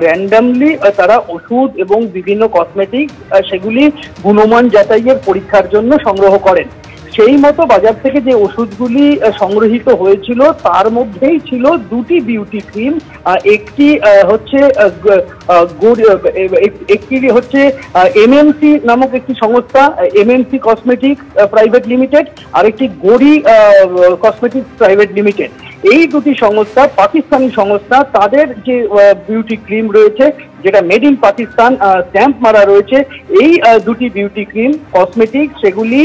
Randomly তারা ওষুধ এবং বিভিন্ন কসমেটিক সেগুলি গুণমান যাচাইয়ের পরীক্ষার জন্য সংগ্রহ করেন। সেই মতো বাজার থেকে যে ওষুধগুলি সংগৃহীত হয়েছিল তার মধ্যেই ছিল দুটি বিউটি ক্রিম, একটি হচ্ছে এমএমসি নামক একটি সংস্থা, এমএমসি কসমেটিক প্রাইভেট লিমিটেড, আর একটি গৌরী কসমেটিক প্রাইভেট লিমিটেড। এই দুটি সংস্থা পাকিস্তানি সংস্থা, তাদের যে বিউটি ক্রিম রয়েছে যেটা মেড ইন পাকিস্তান স্ট্যাম্প মারা রয়েছে, এই দুটি বিউটি ক্রিম কসমেটিক সেগুলি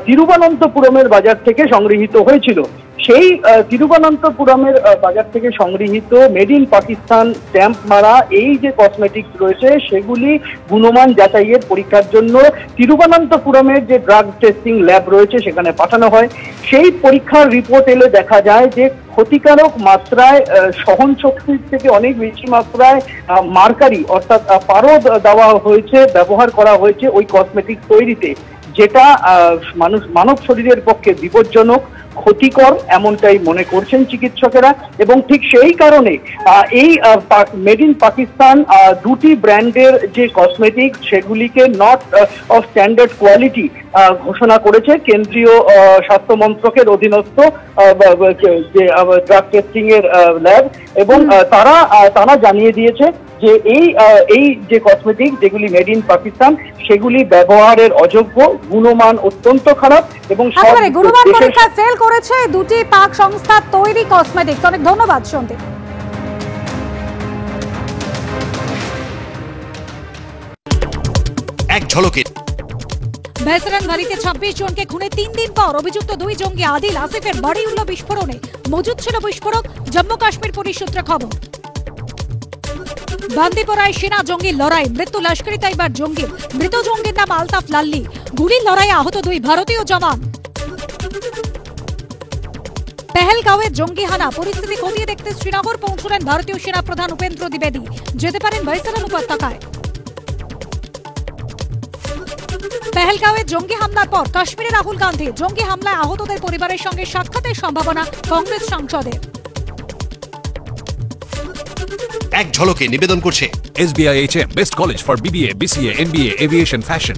তিরুবনন্তপুরমের বাজার থেকে সংগৃহীত হয়েছিল। সেই তিরুবনন্তপুরমের বাজার থেকে সংগৃহীত মেড ইন পাকিস্তান স্ট্যাম্প মারা এই যে কসমেটিক্স রয়েছে সেগুলি গুণমান যাচাইয়ের পরীক্ষার জন্য তিরুবনন্তপুরমের যে ড্রাগ টেস্টিং ল্যাব রয়েছে সেখানে পাঠানো হয়। সেই পরীক্ষার রিপোর্ট এলে দেখা যায় যে ক্ষতিকারক মাত্রায়, সহন শক্তির থেকে অনেক বেশি মাত্রায় মার্কারি অর্থাৎ পারদ দেওয়া হয়েছে, ব্যবহার করা হয়েছে ওই কসমেটিক্স তৈরিতে, যেটা মানব শরীরের পক্ষে বিপজ্জনক, ক্ষতিকর এমনটাই মনে করছেন চিকিৎসকেরা। এবং ঠিক সেই কারণে এই মেড ইন পাকিস্তান দুটি ব্র্যান্ডের যে কসমেটিক্স সেগুলিকে নট অফ স্ট্যান্ডার্ড কোয়ালিটি ঘোষণা করেছে কেন্দ্রীয় স্বাস্থ্য মন্ত্রকের অধীনস্থ যে ড্রাগ টেস্টিং এর ল্যাব। এবং তারা জানিয়ে দিয়েছে যে এই যে কসমেটিক যেগুলি মেড ইন পাকিস্তান সেগুলি ব্যবহারের অযোগ্য, গুণমান অত্যন্ত খারাপ এবং গুণমান পরীক্ষা ফেল করেছে দুটি পাক সংস্থার তৈরি কসমেটিক্স। অনেক ধন্যবাদ সন্দীপ। এক ঝলকে বেসরন বাড়িতে 26 জনকে খুনে 3 দিন পর অভিযুক্ত দুই জঙ্গি আদিল আসিফের বাড়ি উল্ল বিস্ফোরণে। মজুদ ছিল বিস্ফোরক, জম্মু কাশ্মীর পুলিশ সূত্রে খবর। বান্দিপোরায় সেনা জঙ্গির লড়াই, মৃত্যু লস্করি তাইবার জঙ্গির। মৃত জঙ্গির নাম আলতাফ লাল্লি। গুলির লড়াইয়ে আহত দুই ভারতীয় জওয়ান। পেহেলগাঁওয়ে জঙ্গি হানা, পরিস্থিতি খতিয়ে দেখতে শ্রীনগর পৌঁছলেন ভারতীয় সেনা প্রধান উপেন্দ্র দ্বিবেদী। যেতে পারেন বৈসারান উপত্যকায়। পেহেলগাঁওয়ে জঙ্গি হামলার পর কাশ্মীরে রাহুল গান্ধী। জঙ্গি হামলায় আহতদের পরিবারের সঙ্গে সাক্ষাতের সম্ভাবনা কংগ্রেস সাংসদের। এক ঝলকে নিবেদন করছে SBIHM, Best College for BBA, BCA, MBA, Aviation, Fashion.